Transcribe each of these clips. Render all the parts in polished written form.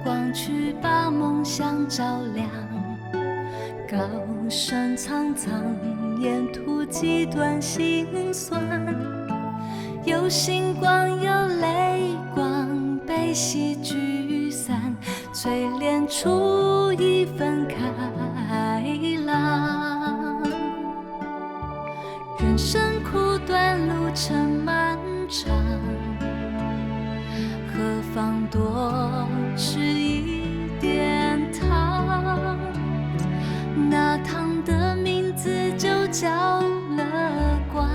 光去把梦想照亮。高山苍苍，沿途几段心酸。有星光，有泪光，被戏剧散，淬炼出一份开朗。人生苦短，路程漫长，何妨多吃一点糖？那糖的名字就叫乐观，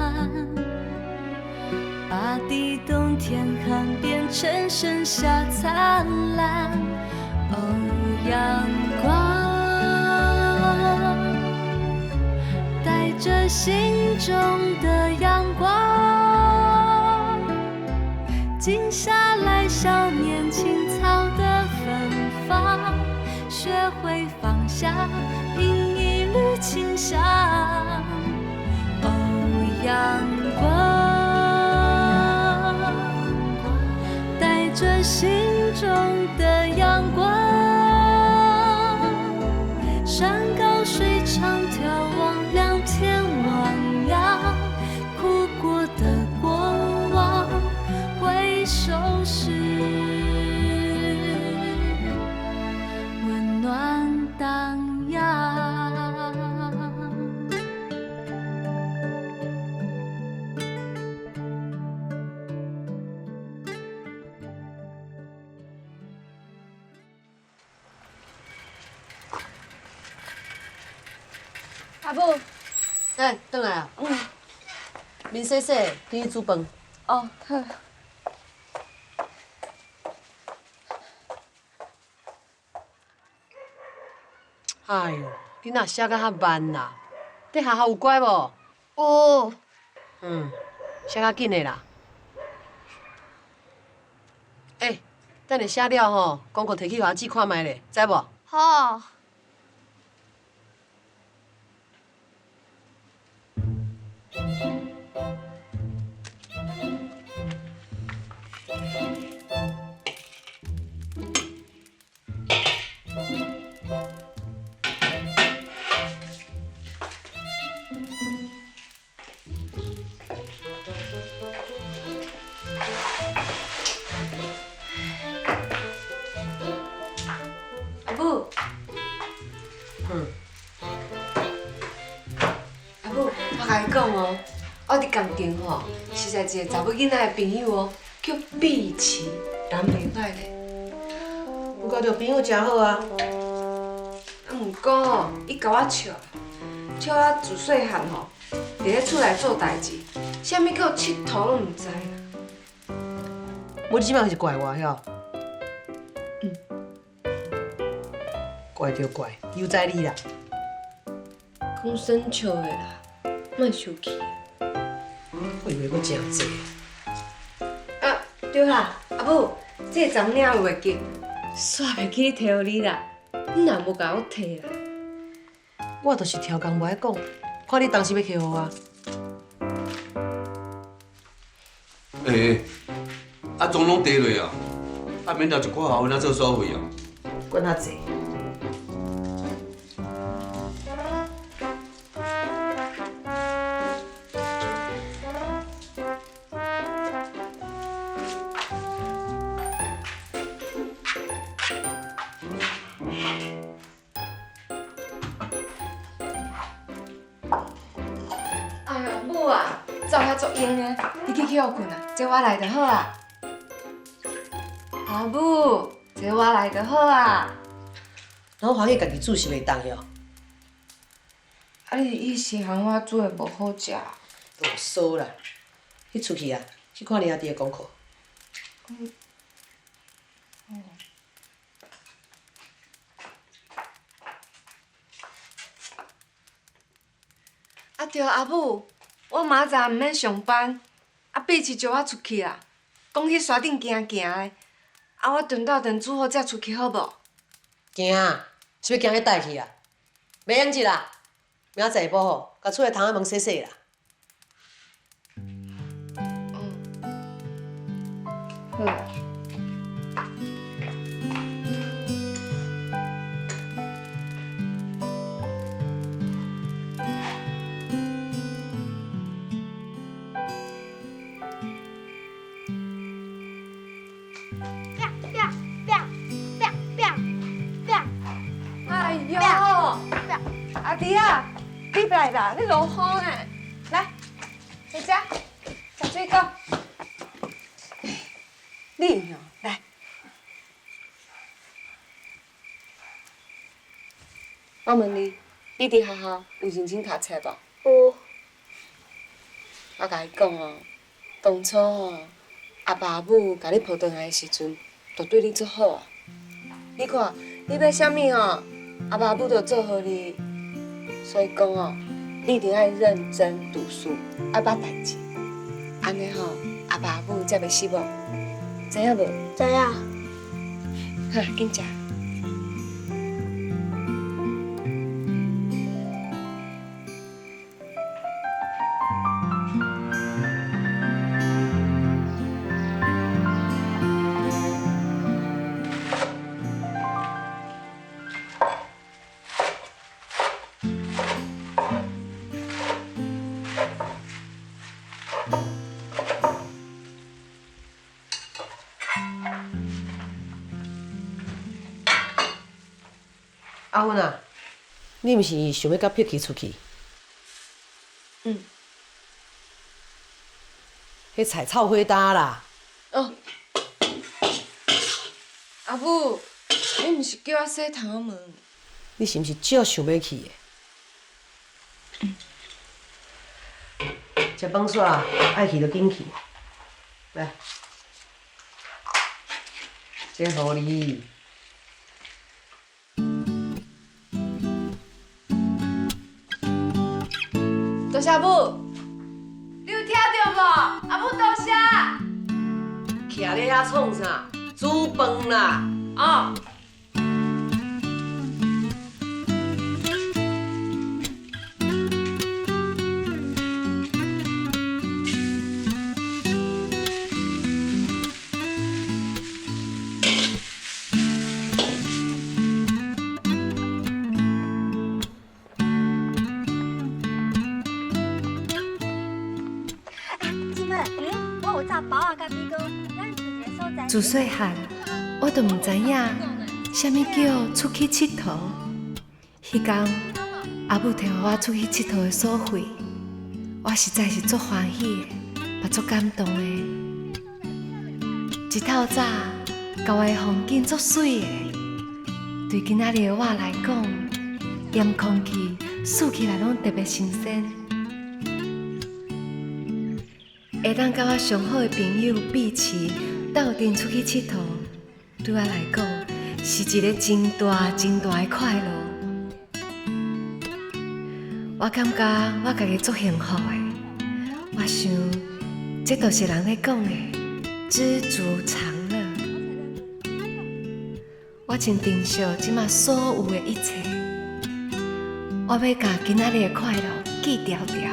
把地冻天寒变成盛夏灿烂。哦，阳光，带着心中的阳光，静下来想念青草的芬芳，学会放下饮一缕清香。哦，阳光，带着心中的阳光，山高水长，眺望两天汪洋，哭过的过往，回首时温暖荡漾。阿母，哎，转来啊！面洗洗，给你煮饭。哦，好。哎呦，囡仔写甲较慢啦，伫学校有乖无？有。写较紧的啦。哎，等下写了吼，功课摕去互阿姊看卖咧，知无？好。阿母。阿母，我甲你讲哦，我伫工厂吼，识在一个查某囡仔的朋友哦，叫碧琪，人袂歹咧。有交着朋友真好啊。啊，毋过哦，伊甲我笑，笑我自细汉吼，伫咧厝内做代志，啥物叫佚佗拢毋知啦。我即摆是怪我晓？怪就怪，有在你啦。讲生笑的啦，莫生气。我以为我真济。啊，对啦，阿母，这个针领有袂记，煞袂记摕互你啦。你若无甲我摕啦。我就是挑工无爱讲，看你当时要摕互我。啊，总拢地落啊，啊免留一寡后仔做所费啊。管他济。哎呦，母啊，走遐足用的，你去歇困啊，坐我来就好啊。阿母，坐我来就好啊。然后发现家己煮是袂当哟，啊，你意思喊我煮的无好食？都骚啦。你出去啊，去看你阿弟的功课。啊对，阿母，我明仔载毋免上班，啊碧琪招我出去啦，讲去山顶行行的，啊我顿到顿煮好才出去好无？惊啊！是要惊你带去啊？袂用日啦，明仔载下晡吼，甲厝内窗仔门洗洗啦。好啦。阿弟啊，你来啦，你落雨呢，来，回家，吃水果。你哦，来。我问你，你伫学校有认真读册无？有。我甲你讲哦，当初哦，阿爸阿母甲你抱回来的时阵，都对你足好啊。你看，你要啥物哦，阿爸阿母都做好你。所以讲哦，你一定要认真读书，爱捌代志，安尼吼，阿爸阿母才袂失望。知影无？知影。好，紧食。阿芬啊，你毋是想要甲碧琪出去？迄菜草花搭啦。哦，阿母，你毋是叫我洗头毛？你是毋是少想要去的？食饭煞啦，爱去就紧去。来，这互你。多谢母，你有听到无？阿母多谢。徛咧遐创啥？煮饭啦！哦。自细汉，我都唔知影，啥物叫出去佚佗。迄天，阿母摕互我出去佚佗的所费，我实在是足欢喜的，嘛足感动的。一透早，郊外风景足水的，对今仔日的我来讲，盐空气嗅起来拢特别新鲜。会当甲我上好的朋友碧琪斗阵出去佚佗，对我来讲是一个真大真大的快乐。我感觉我家己足幸福的。我想，这就是人咧讲的知足常乐。我真珍惜即马所有的一切，我要甲今仔日的快乐记牢牢。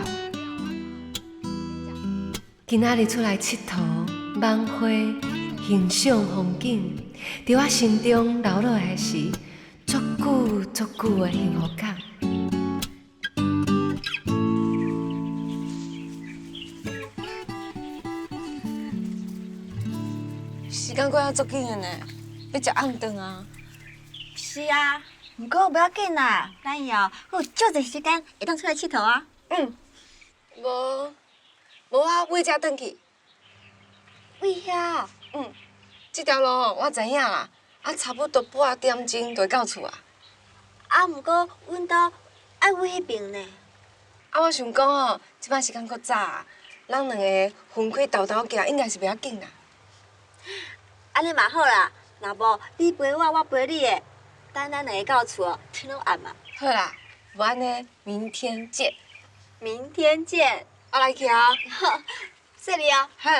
今仔日出来佚佗、赏花、欣赏风景，伫我心中留落来是足久足久的幸福感。时间过啊足紧的呢，要食暗顿啊。是啊，不过不要紧啦，咱以后有足侪时间会当出来佚佗啊。无我尾只转去。为遐？这条路我知影啦，差不多8点钟就会到厝啊。不过阮兜爱往迄边呢。我想讲哦，即摆时间搁早啊，咱两个分开豆豆行，应该是袂要紧啦。安尼嘛好啦，若无你陪我，我陪你的，等咱两个到厝，天拢暗嘛。好啦，无安尼，明天见。明天见。我来去啊。谢你啊。好。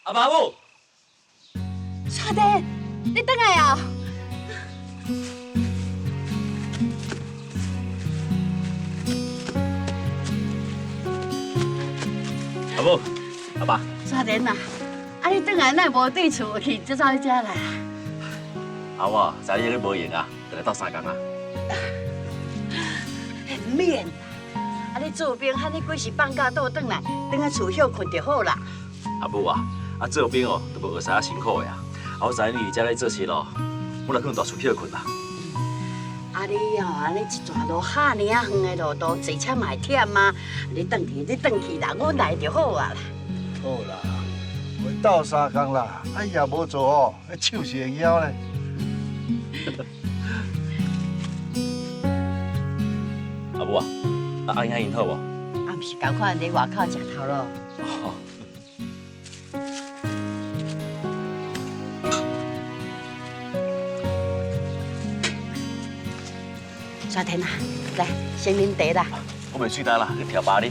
阿爸母，沙弟，你回来啊？阿母，阿爸，沙弟啊，你回来奈无对厝去，就走去遮来。我知你咧无闲啊，就来斗三工啊。免啦，你做兵喊你几时放假倒转来，等下厝休困就好啦。阿母啊，做兵哦，都无学啥辛苦的啊。我知你遮咧做事咯，我来去大厝休困啦。你一段路哈尔远的路途，坐车嘛会忝啊。你转去啦，我来就好啊啦。好啦，我斗三工啦，也无做哦，手是会晓咧。阿母啊，阿英因好无？毋是赶快伫外口食头咯。沙田啊，来先啉茶啦。我袂水干啦，你调巴哩。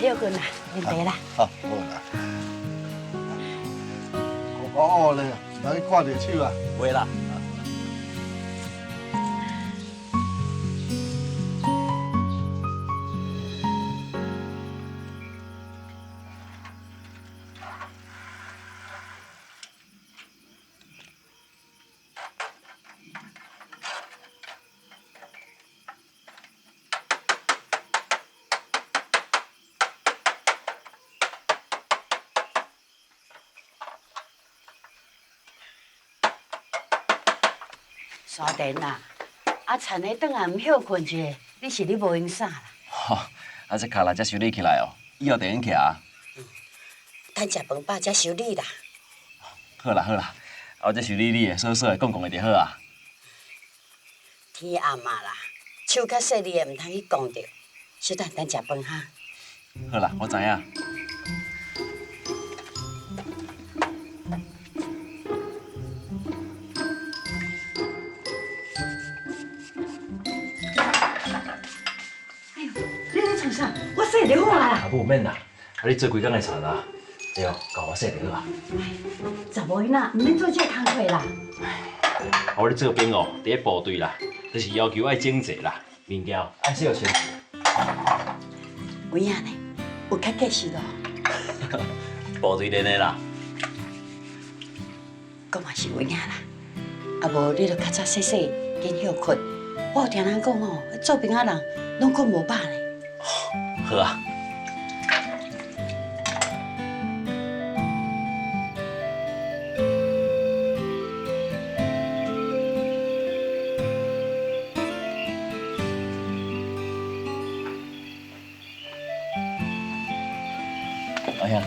休困啦，啉茶啦。好啦。哦咧，来挂着手啊。袂啦。沙田啊，田的转来唔休困者，你是你无用啥啦？这脚力才修理起来哦，以后就用徛。等食饭饱才修理啦。好啦，我这修理你的，小小的讲的就好啊。天暗嘛啦，手较细腻的唔通去讲着，小等食饭哈。好啦，我知影。你咧创啥？我洗就好啊啦。阿母免啦，你做几工的菜啦？对哦，教我洗就好啊。查某囡仔唔免做这工课啦。我咧做兵哦，伫咧部队啦，就是要求爱整齐啦，物件爱洗就清洁。有影呢？有较结实咯。部队练的啦。我嘛是有影啦。啊无你著较早洗洗，紧休困。我有听人讲哦，做兵仔人拢困无饱呢。好啊。哎呀，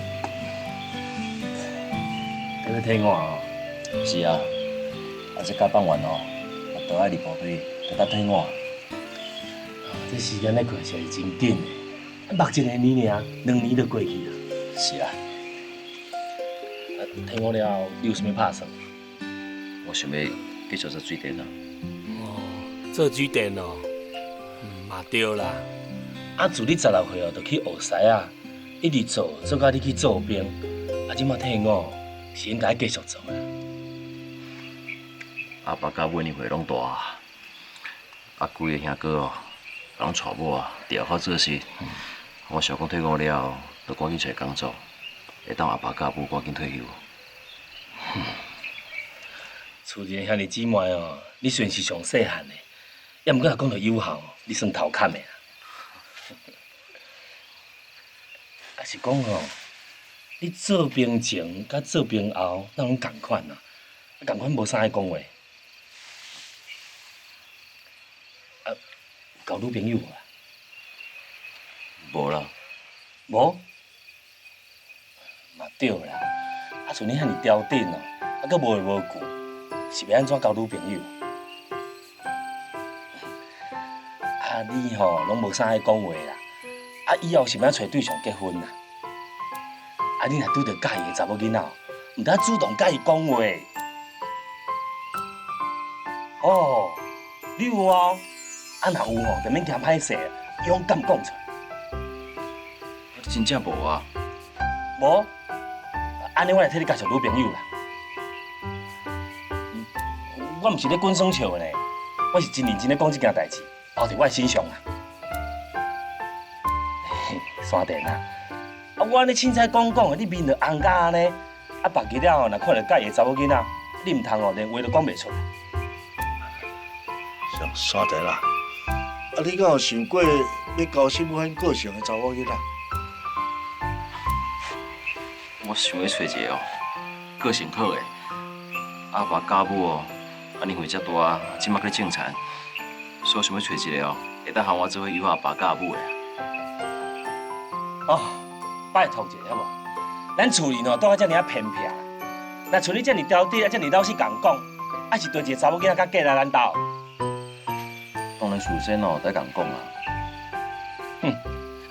这个天晚哦。是啊，这加班完哦，我倒爱入部队，就到天晚。这时间咧过起来是真紧的，目前的年尔，2年就过去啊。是啊。天晚了，你有啥物打算？我想要继续做水电啊。哦，做水电哦，嘛对啦。自你16岁哦，就去学师啊，一直做到你去做兵，即马退伍是应该继续做啦。阿爸甲母年岁拢大，规个兄哥哦，拢娶某啊，调好做事。我想讲退伍了后，就赶紧找工作，会当阿爸甲母赶紧退休。厝里兄弟姊妹哦，你虽然是上细汉的，也毋过也讲到有效，你算头壳的啊。也是讲哦，你做兵前甲做兵后，那拢共款啊，共款无啥爱讲话。交女朋友啊？无啦。无？嘛对啦，像你遐尼刁顶哦，阁无话无句，是要安怎交女朋友？你吼拢无啥爱讲话啦，以后是要找对象结婚啦。你若拄着介意的查某囡仔，毋得主动甲伊讲话。哦，你有哦。若有吼，就免惊歹势，勇敢讲出来。真正无啊，无，安尼我来替你介绍女朋友啦。我毋是咧滚爽笑的呢，我是真认真咧讲这件代志，包伫我的身上啊。山田啊，我安尼凊彩讲讲，你面就红甲安尼，别日了若看到介意的查某囡仔，你唔通连话都讲袂出来。山田啦，你敢有想过要交什么款个性的查某囡仔？我想要找一个个性好的，阿爸家母年岁遮大，即马搁种田，所以想要找一个会当和我做伙以后阿爸家母的。哦，拜托一下好无？咱厝里住啊遮尔偏僻，若像你遮尔刁滴，遮尔老实共讲，还是对一个查某囡仔较嫁来咱兜。当然事先才共讲啊。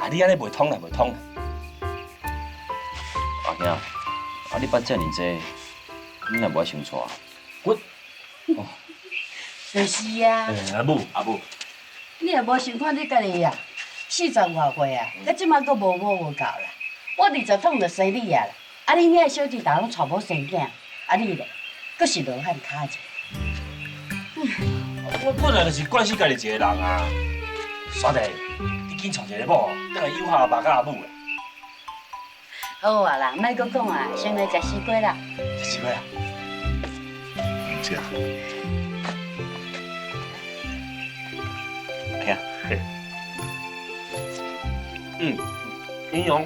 你安尼袂通啦，袂通啦。阿兄，你捌遮尔济，你若无爱想娶？我，就是啊，阿母，你也无想看你家己啊，40外岁啊，到即马阁无某无够啦。我20桶就生你啊啦，你遐小弟大拢娶某生囝，你咧，阁是罗汉脚者。我本来就是惯死家己一个人啊。山弟，你紧娶一个某，等下诱惑阿爸甲阿母啦。好啊啦，莫阁讲啊，先来食西瓜啦。食西瓜啊？吃。哎呀，英勇，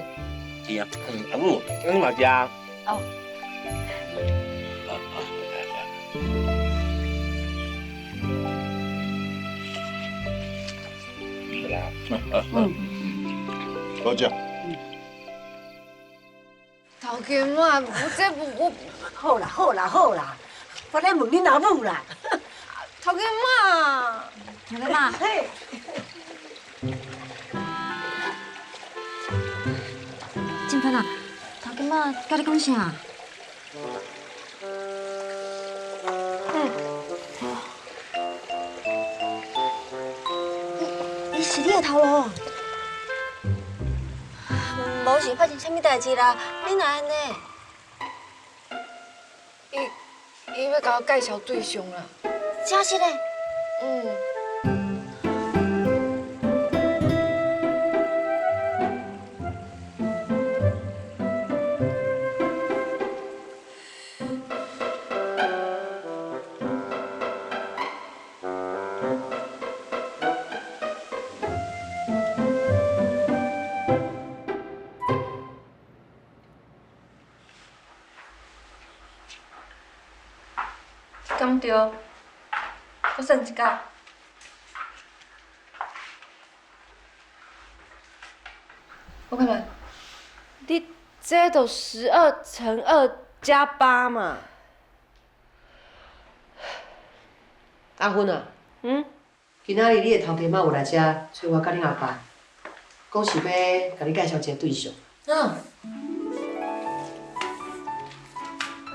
是啊。阿母，你嘛食？哦。好食。头家妈，我好啦好啦好啦，我来问你老母啦。头家妈，头家妈，嘿，静芬啊，头家妈甲你讲啥？你是你的头路？无是发生啥物代志啦？你哪安尼？伊要甲我介绍对象啦。真是嘞？敢对？我算一角。我看看，你这都12乘2加8嘛？阿芬啊，今仔日你的头家妈有来遮找我甲恁阿爸，讲是要甲你介绍一个对象。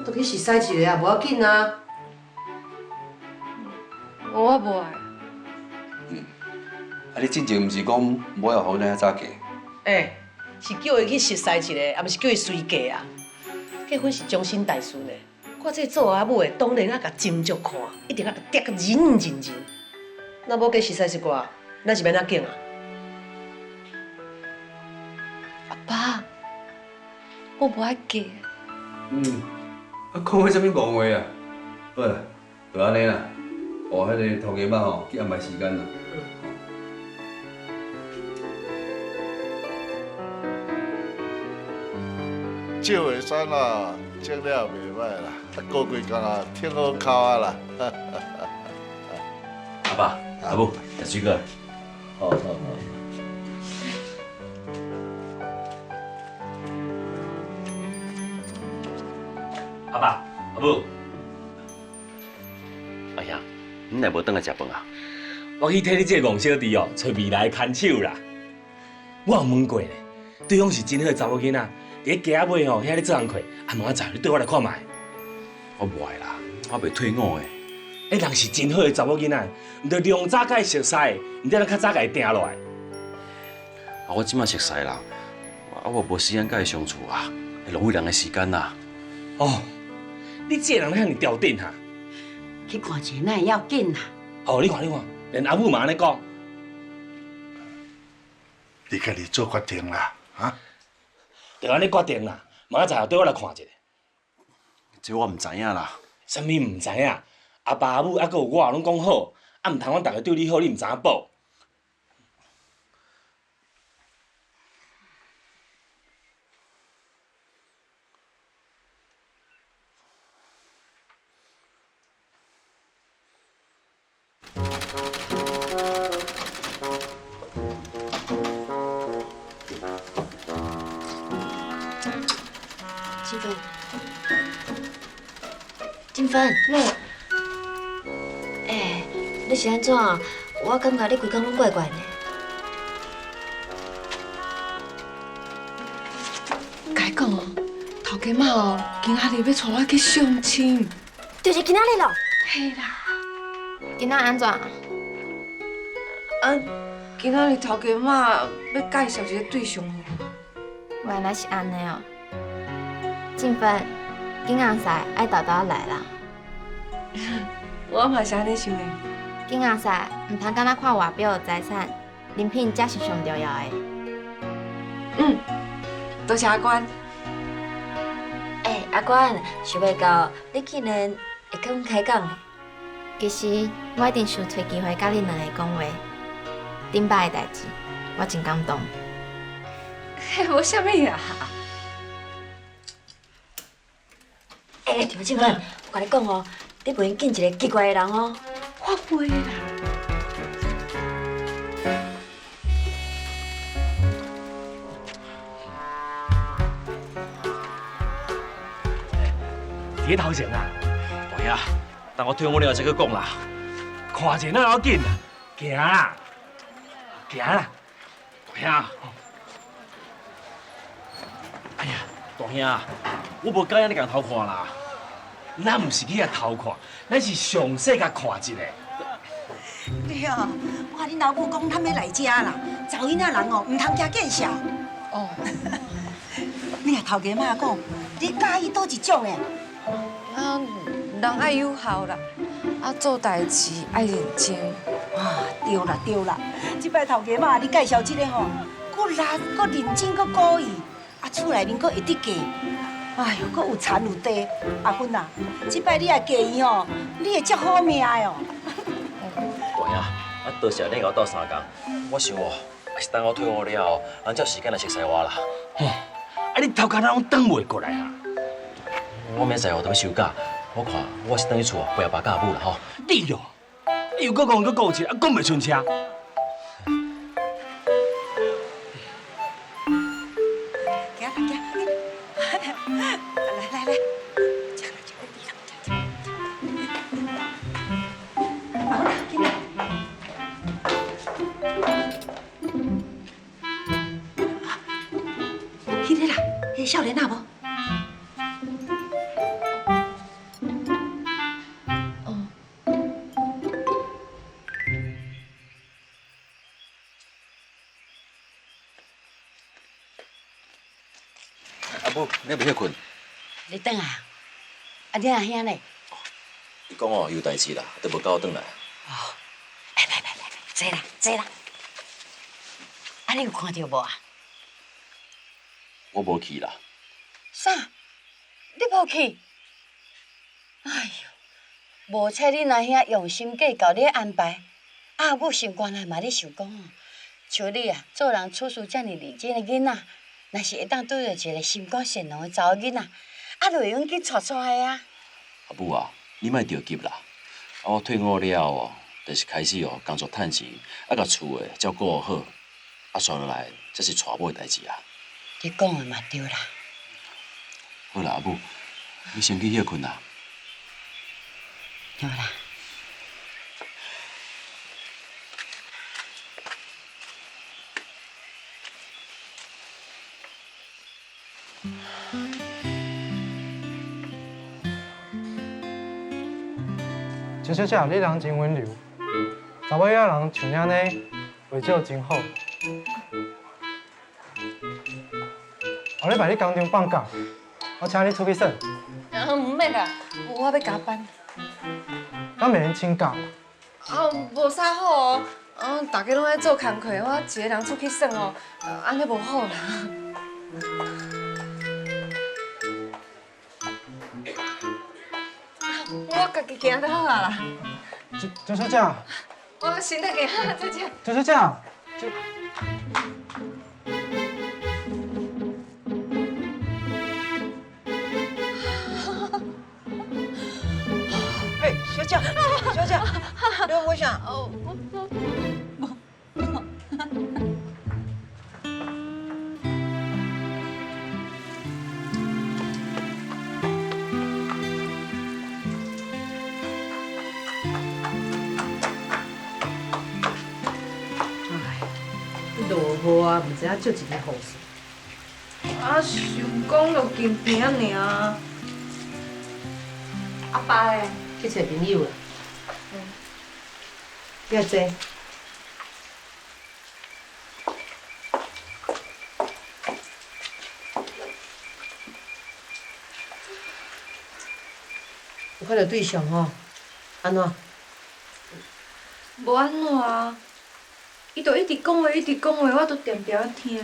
都去熟悉一个啊，无要紧啊。我无爱。你之前毋是讲无要互咱遐早嫁？是叫伊去熟悉一个，啊，毋是叫伊随嫁啊。结婚是终身大事呢。我这做阿母的，当然啊，甲斟酌看，一定啊，得个认。那无加熟悉一寡，咱是要哪拣啊？阿爸，我无爱嫁。讲迄啥物戆话啊？好啦，就安尼啦。哦，迄个头家妈去安排时间啦。少的山啦，种了袂歹啦，过几工啊，挺好口啊啦。阿爸、阿母，食水果。好。阿爸、阿母，阿兄，你若无转来食饭啊？我去替你这个戆小弟找未来的牵手啦。我有问过咧，对方是真好的查某囡仔，伫街仔尾遐咧做工课，阿妈仔，你对我来看卖。我无爱啦，我袂退伍的。人是真好的查某囡仔，毋着量早甲伊熟悉，毋得咱较早甲伊定落来。我即马熟悉啦，我无时间甲伊相处啊。会浪费人的时间啦。哦，你这个人遐尼刁顶哈！去看一下那会要紧啦。哦，你看，连阿母嘛安尼讲。你家己做决定啦，啊？就安尼决定啦，明仔载对我来看一下。这我唔知影啦。啥物唔知影？阿爸阿母还阁有我拢讲好，啊唔通阮大家对你好，你唔知影报？金芬，金芬，你是安怎？我感觉你规工拢怪怪的。甲你讲哦，头家妈哦，今仔日要带我去相亲。就是今仔日咯。嘿啦，今仔安怎？今仔日头家妈要介绍一个对象哦。原来是安尼哦。静芬，囡仔婿爱豆豆来啦。我嘛是安尼想的。囡仔婿唔通敢若看外表的财产，人品才是上重要的。多谢阿官。阿官，想袂到你竟然会跟阮开讲的。其实我一定想找机会甲恁两个讲话。顶摆的代志，我真感动。无啥物啦。静芬，我甲你讲哦，你袂用见一个奇怪的人哦。我袂啦。伫咧头前啊，大兄，等我退我了再去讲啦。看者哪要紧啊？行啦，行啦，大兄，哎呀，大兄，我无介意你共偷看啦。咱毋是去遐偷看，咱是详细甲看一下。对啊，我甲恁老母讲，咱要来遮啦，查囡仔人哦，唔通惊见笑。哦。你也头家妈讲，你介意倒一种的？人爱友好啦，做代志爱认真。对啦，即摆头家妈你介绍这个吼，搁力、搁认真、搁故意，厝内面搁会得嫁。哎呦，搁有田有地，阿芬啊，即摆你也嫁伊吼，你会足好命的哦。大兄，多谢你甲我斗3工，我想还是等我退伍了，咱才有时间来熟悉我啦。你头壳拢转袂过来啊？我明仔载等休假，我看我是等去厝陪阿爸甲阿母啦吼。对哦，你又搁讲顾一个，讲袂顺车。来，迄个啦，迄个少年啊无？阿母，你袂歇困？你等啊，你阿兄呢？伊讲有代志啦，都无到转来。来，坐啦。你有看到无啊？我无去啦。啥？你无去？哎呦，无猜恁阿兄用心计较你安排，阿母心肝内嘛咧想讲哦，像你啊，做人处事遮尔认真的囡仔，若是会当对着一个心肝善良的查某囡仔，就会用去娶的啊。阿母啊，你莫着急啦。我退伍了哦，就是开始哦工作趁钱，甲厝的照顾好，算落来这是娶某的代志啊。你讲的嘛对啦。好啦，阿母，你先去歇困啦。好啦。这你人真温柔，查某仔人像你安尼，话少真好。后礼拜你工厂放假，我请你出去耍，唔免啦，我要加班。敢袂用请假？无啥好哦。大家拢在做工课，我一个人出去耍哦，安尼无好啦。我家己行就好啊啦。周小姐，我身体健康，再见。周小姐，哎，小姐，小姐，你我想，落雨啊，唔知影借一个雨伞。想讲就近平尔。阿爸诶，去找朋友啦。你坐。有看到对象吼？安怎？无安怎啊？伊就一直讲话，一直讲话，我都定定听。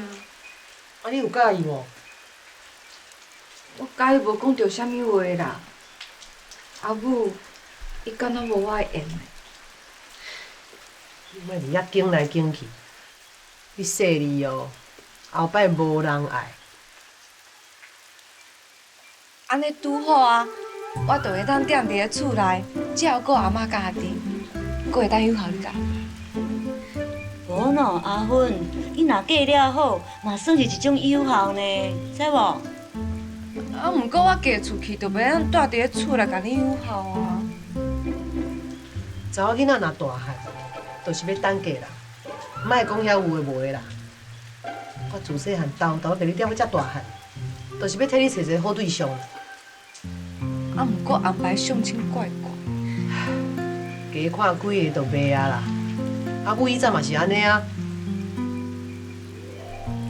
啊，你有介意无？我介意无讲着啥物话啦。阿母，伊敢若无我会缘的。你莫伫遐紧来紧去，你细腻哦，后摆无人爱。安尼拄好啊！我就会当踮伫咧厝内，照顾阿嬷甲阿弟，佫会当友好你家。无喏，阿芬，你若嫁了好，嘛算是一种友好呢，知无？啊，毋过我嫁出去，就袂当住伫咧厝内甲你友好啊。查某囡仔若大汉，就是要等嫁啦，莫讲遐有诶无诶啦。我自细汉豆豆甲你踮到遮大汉，就是要替你找一个好对象。啊，毋过安排相亲怪怪。加看几个就袂啊啦。阿母以前嘛是安尼啊。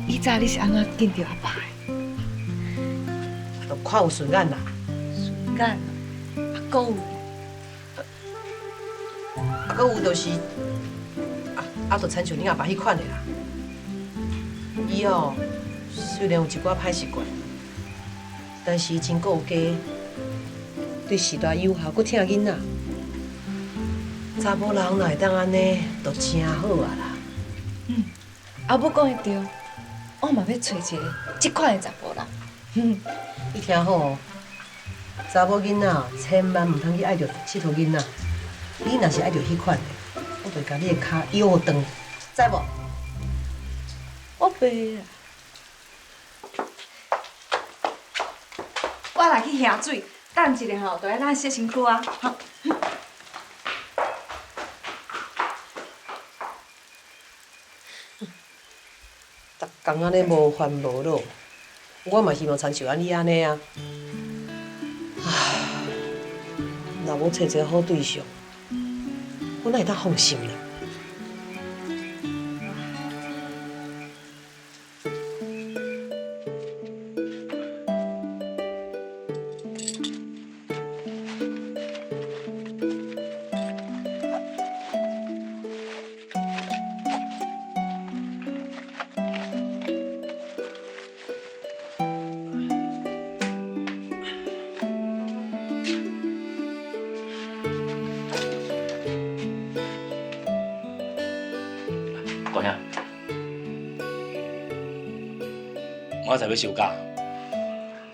以前你是安怎见着阿爸的？就看有顺眼啦。顺眼，啊，搁有。啊，搁有就是就亲像恁阿爸迄款的啦。伊哦，虽然有一寡歹习惯，但是伊真顾家，对时代友好，搁疼囡仔。查某人若会当安尼，就真好啊啦。阿母讲的对，我嘛要找一个即款的查甫人。你听好哦，查某囡仔千万毋通去爱着佚佗囡仔。你若是爱着迄款的，我就甲你的脚摇断，知无？我袂啦。我来去下水，等一下吼，就来咱洗身躯啊。好。逐工安尼无烦无恼，我嘛希望亲像你安尼啊。若要找一个好对象，我哪会当放心啦？大兄，明仔载要休假。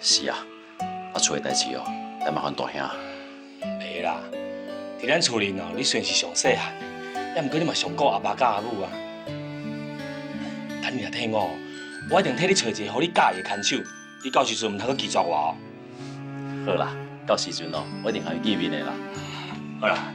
是啊，厝的代志哦，来麻烦大兄。袂啦，伫咱厝里哦，你虽然是上细汉，也毋过你嘛上顾阿爸甲阿母啊。等你若听我，我一定替你找一个互你喜欢的牵手，你到时阵毋通去拒绝我哦。好啦，到时阵哦，我一定和你见面的啦。好啦。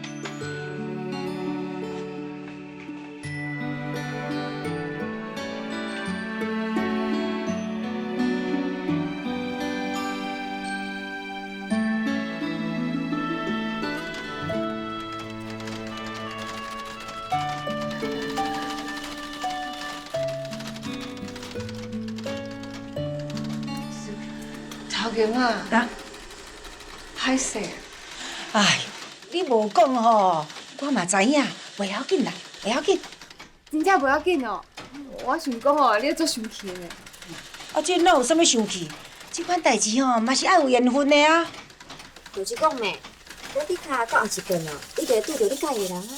家妈，啊，歹势。哎，你无讲吼，我嘛知影，袂要紧啦，袂要紧。真正不要紧哦，我想讲哦，你做生气呢。啊，这哪有啥物生气？这款代志吼，嘛是爱有缘分的啊。就是讲咩，我伫卡到后一顿哦，伊就会拄着你介意的人啊。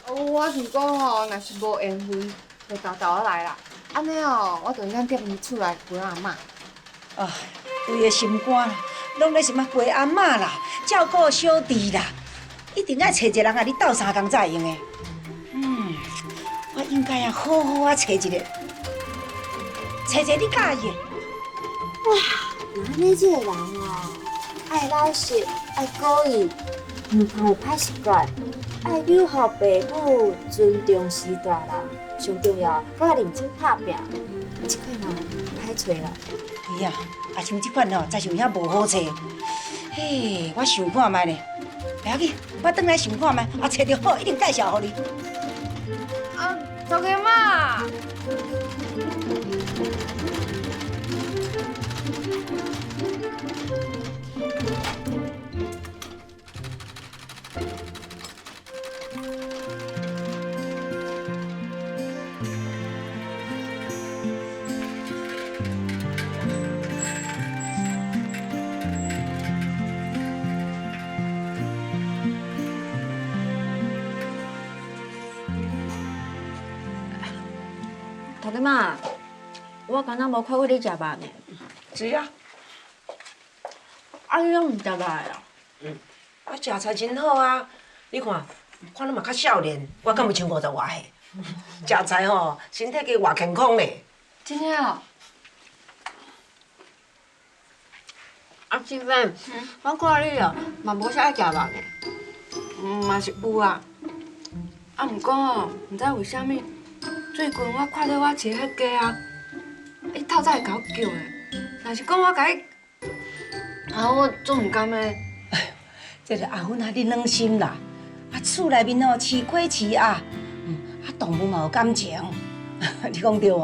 我想讲吼，若是无缘分，就豆豆来啦。安尼哦，我就应该踮伫厝内陪阿嬷。啊，规个心肝啦，拢咧想要陪阿嬷啦，照顾小弟啦，一定爱找一个人甲你斗相共才会用的。我应该啊好好啊找一个，找一个你介意的。哇，安尼这个人哦，爱老实，爱故意，唔通有歹习惯，爱留互爸母，尊重时大人，上重要，搁爱认真打拼。这款人歹找啦。对啊，啊像这款吼，才是有遐无好找。嘿，我想看觅咧，不要紧，我转来想看觅，啊找着好，一定介绍互你。啊，大家妈。头家妈，我敢若无看过你食肉呢。是啊，啊，你拢唔食肉的啊？我食菜真好啊！你看，看你嘛较少年，我敢有超50外岁。食菜吼，身体加偌健康咧。真的哦。啊，媳妇，我看你哦，嘛无啥爱食肉呢。嘛是有啊。啊，毋过哦，毋知为虾米，最近我看到我饲迄鸡啊，伊透早会甲我叫的。若是讲我甲伊，啊，我总毋甘的。这个阿芬啊，你软心啦。啊，厝内面哦，饲鸡饲鸭，啊，动物嘛有感情。你讲对无？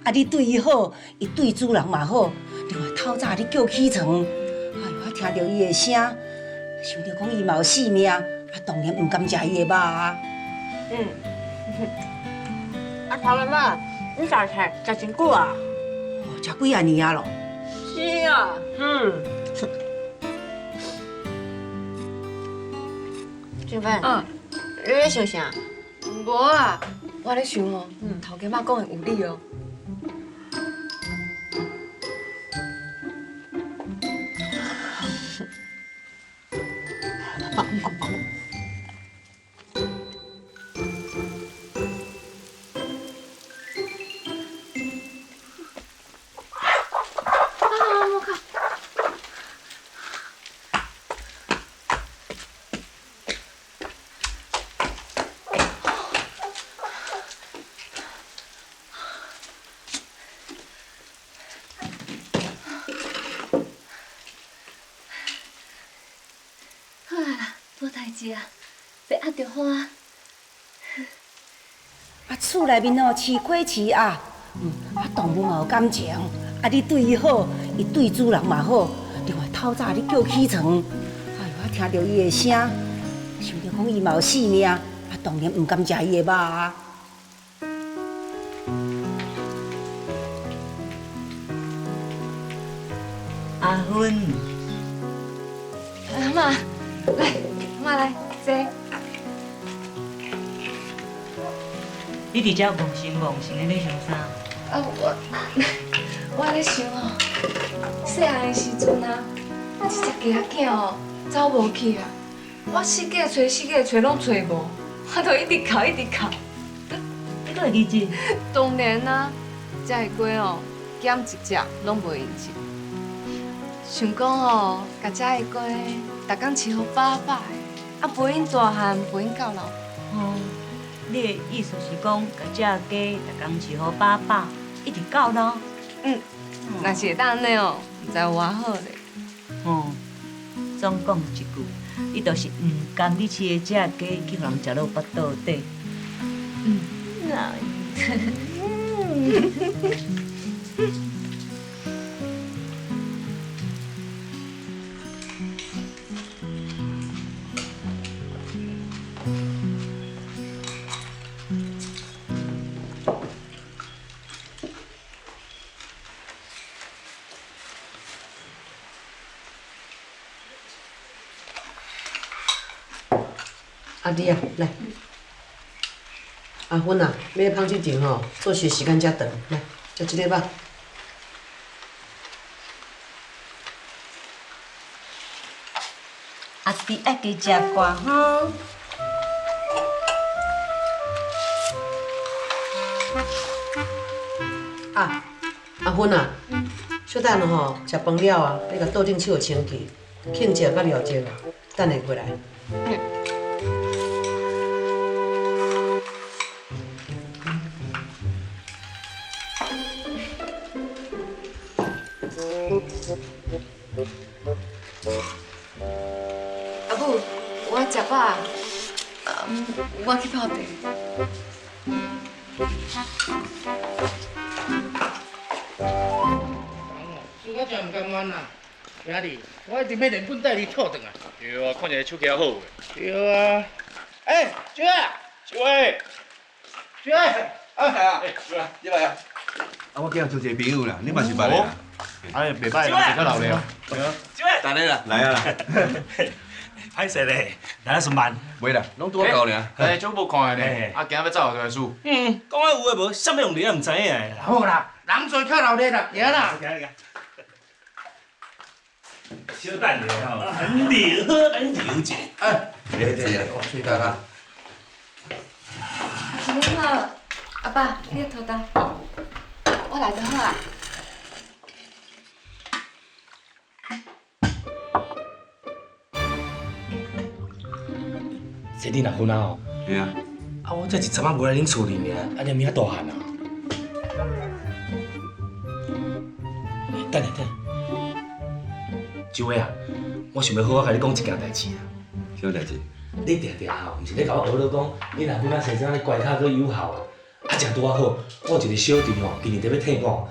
啊，你对伊好，伊对主人嘛好。另外透早你叫起床，哎呦，我听到伊的声，想着讲伊嘛有性命，啊，当然毋甘食伊的肉啊。啊，头家妈，你食菜食真久啊？哦，食几啊年啊咯？是啊。媳妇，你咧想啥？无啊，我咧想哦，头家妈讲的有理哦。好啊啦，无代志啊，别压着我啊。啊，厝内面哦，饲鸡饲鸭，啊，动物嘛有感情，啊，你对伊好，伊对主人嘛好。另外透早你叫起床，哎呦，我听到伊的声，想着讲伊嘛有性命，啊，当然毋甘食伊的肉啊。阿芬，阿妈，来，阿妈来坐。你伫遮梦神梦神的咧想啥？啊，我咧想哦，细汉的时阵啊，我一只鸡仔囝哦，走无去啊，我四界找拢找无，我就一直哭一直哭。你搁会记得？当然啊，这个鸡哦，减一只拢袂用钱。想讲哦，甲这个鸡，逐工饲好饱饱的，啊陪因大汉，陪因到老。哦，你的意思是讲，甲这鸡逐工饲好饱饱，一直到老？若是会当安尼哦，毋知有偌好咧。哦，总讲一句，你就是毋甘你饲的这鸡去互人食落腹肚底。那。阿弟啊，来。阿芬啊，要芳这场吼，做事时间遮长，来，食这个吧。阿弟爱加食寡吼。啊，阿芬啊，小等吼，食饭了啊，你甲桌顶手清气，庆姐甲廖姐啊，等下过来。阿母，我食饱啊，我去泡茶。输我真唔甘愿啦，兄弟，我一定要连本带利讨转啊！对啊，看起来手气还好诶。对啊，舅啊，小伟，舅啊，来啊，小伟，你来啊！啊，我今日做一个朋友啦，你嘛是捌的啦。哎，袂歹，人是较老了。小伟，等你啦，来啊啦。歹势咧，来啊顺慢。袂啦，拢拄好到尔。哎，足无看的呢，啊，今仔要走就来输。讲啊有诶无，啥物用你也毋知影。好啦，人做较老咧啦，行啦。小等下吼，很了，很了解。哎，对，我去看看。你好，阿爸，你头担，我来就好啊。这你若分啊吼？是啊。啊，我才一阵仔无来恁厝里尔，啊，念遐大汉啊。等下。周伟啊，我想要好好甲你讲一件代志啊。什么代志？你定定吼，毋是咧甲我学了讲，你若本仔先生咧乖巧佮友好啊，啊，正拄啊好。我有一个小弟吼，今年在要退伍，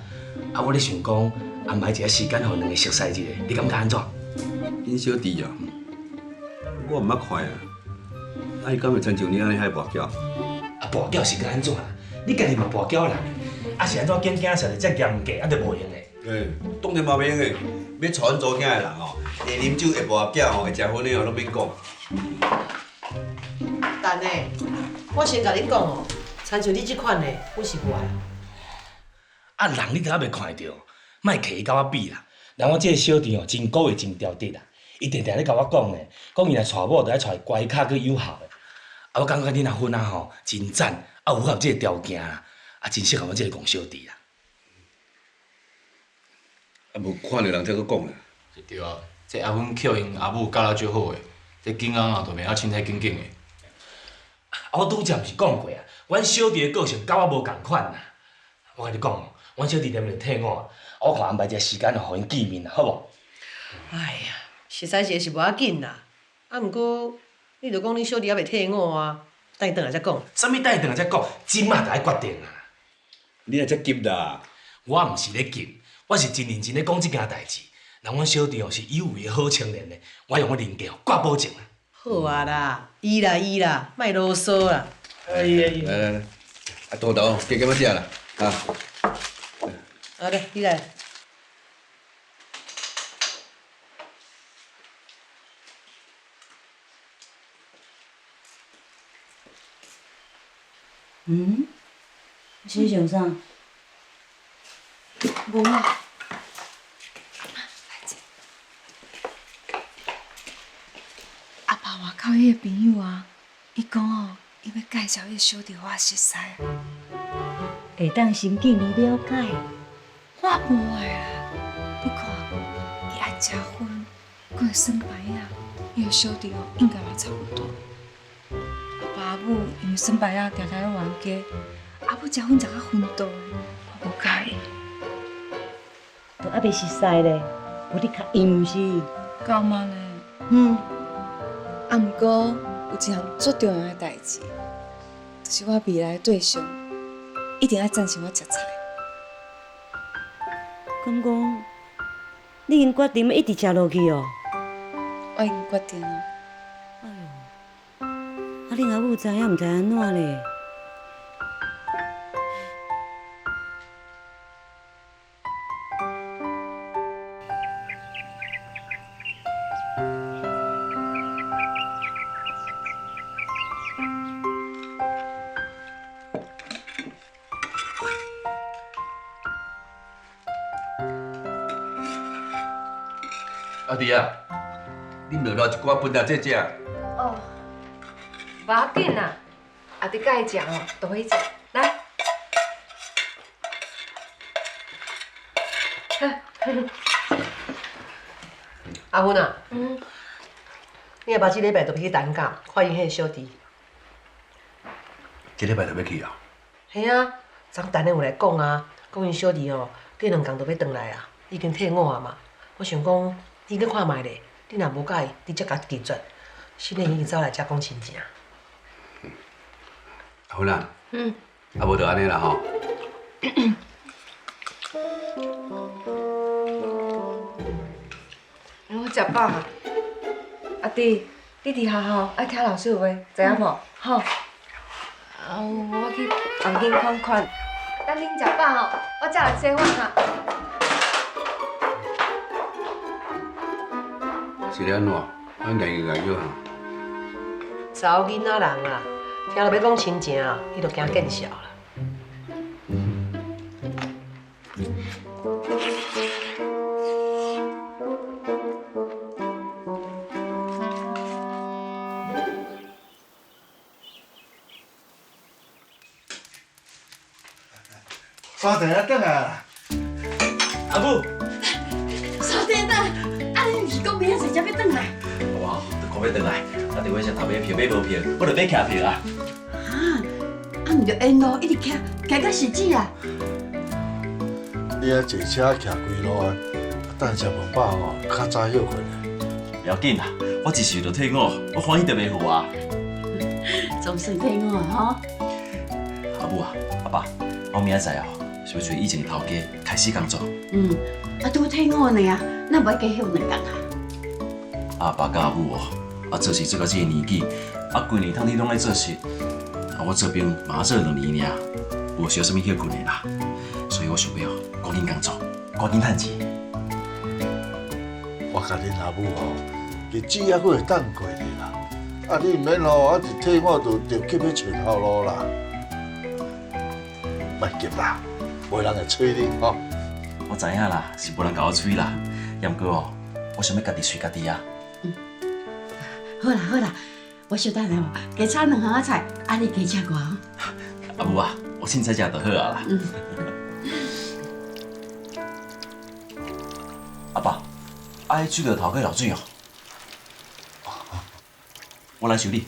啊，我咧想讲安排一个时间，互两个熟悉一下，你感觉安怎？恁小弟啊，我毋捌看啊。啊，伊敢会亲像你安尼遐跋筊？啊，跋筊是个安怎啦？你家己嘛跋筊人，啊是安怎拣囝实在遮严格，啊就无用诶。当然嘛免诶，要娶阮祖囝诶人哦，会啉酒、会跋筊哦，会食薰的哦，拢免讲。等下，我先甲你讲哦，亲像你即款诶，我是无爱。啊，人你都还袂看着，莫客气甲我比啦。人我这个小弟哦，真古意真条直啦，伊定定咧甲我讲咧，讲伊若娶某，就爱娶乖巧佮友好诶。啊，我感觉恁阿芬啊吼，真赞，啊有符合这个条件啦，啊真适合我这个戆小弟啦。啊，无看到人才搁讲啦。是对啊，这阿芬捡因阿母教了足好诶，这囡仔啊，就袂晓凊彩紧紧诶。啊，我拄则毋是讲过啊，阮小弟诶个性甲我无共款啦。我甲你讲哦，阮小弟连袂退伍啊，我看安排一个时间哦，互因见面啦，好无？哎呀，实在是无要紧啦。啊，毋过你著讲你小弟还袂退伍啊，等伊转来才讲。啥物等伊转来才讲，即马就爱决定啊。你若遮急啦？我毋是咧急，我是真认真咧讲即件代志。人阮小弟哦是有为诶好青年咧，我用我人格哦挂保证啦。好啊啦，伊啦，莫啰嗦啦。哎呀，来，啊大头，加减要食啦，啊。啊来，你来。是想啥？无啦。阿爸外口迄个朋友啊，伊讲哦，伊要介绍迄个小弟我熟悉。会当先见你了解。我无诶啦，你看，伊爱食薰，佫会耍牌啊，伊个小弟哦，应该嘛差不多。阿爸阿母因为耍牌啊，常常咧冤家，阿母食薰食到昏倒诶，我无介意。都还袂熟悉咧，有你较阴是？干嘛呢？啊，毋过有一项最重要诶代志，就是我未来对象一定要赞成我食菜。敢讲，你已经决定要一直食落去哦？我已经决定了。啊，恁阿母知影毋知安怎咧？阿弟啊，你落了一寡分来这食。哦，无要紧啦，阿弟介意食哦，都可以食。来，阿芬啊，你下晡这礼拜就要去丹港看因迄个小弟。这礼拜就要去啊？系啊，昨等下有来讲啊，讲因小弟哦，过2工就要回来啊，已经退伍啊嘛。我想讲，你去看卖咧，你若无介意，你则甲拒绝。新年已经走来遮讲亲情。阿芬啊，啊无就安尼啦吼。我食饱啊。阿弟，你伫学校爱听老师的话，知影无？吼。我去房间看看。等恁食饱吼，我才来洗碗哈。是咧安怎？俺硬硬叫哈。查某囡仔人啊，听到要讲亲情啊，伊就惊见笑啦。沙田啊，转来啦！阿母，沙田等，啊你毋是讲明仔载才要转来？哇，都快要回来，啊！伫我先头买票，买无票，我就买徛票啊！毋着沿路一直徛到死止啊！你啊坐车徛几路啊？等食饭饱吼，较早休困啊。不要紧啦，我一时就退伍，我欢喜就袂赴啊！总算退伍啊吼！阿母啊，阿爸，我明仔载哦，是要找以前头家开始工作。拄退伍呢啊，那无加休2工啊？阿爸甲阿母哦，做事做到这个年纪，规年通你拢爱做事，我这边嘛做2年尔，无需要啥物休困的啦。所以我想要赶紧工作，赶紧趁钱。我甲恁阿母吼，日子还佫会当过的啦。啊，你毋免咯，一退伍就急要找头路啦。莫急啦，无人会催你吼。我知影啦，是无人甲我催啦，毋过哦，我想要家己随家己啊。好啦好啦，我小等下哦，加炒2项仔菜，你加吃我哦。阿母啊，我凊彩食就好啊啦。阿爸，迄水落头过漏水哦。我来修理。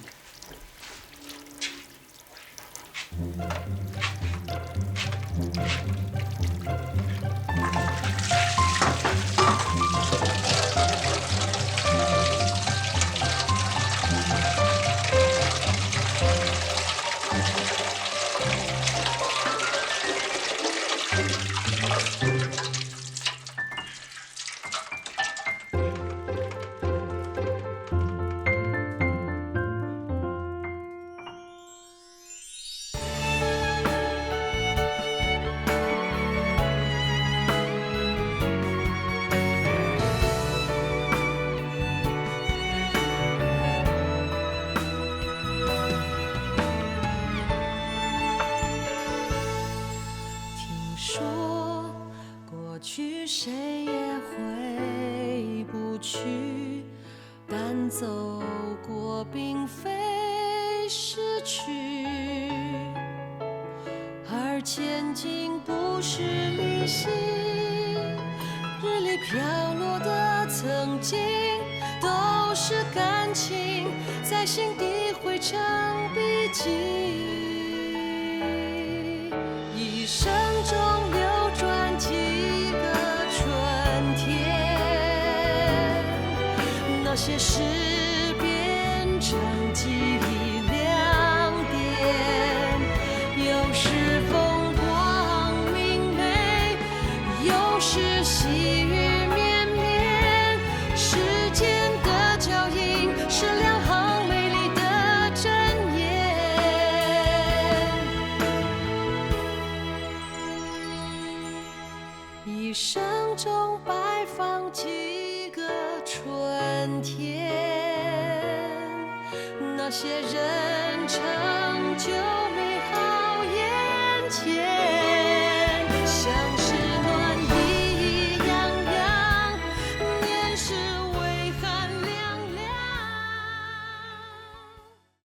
一生中摆放几个春天，那些人成就美好眼前。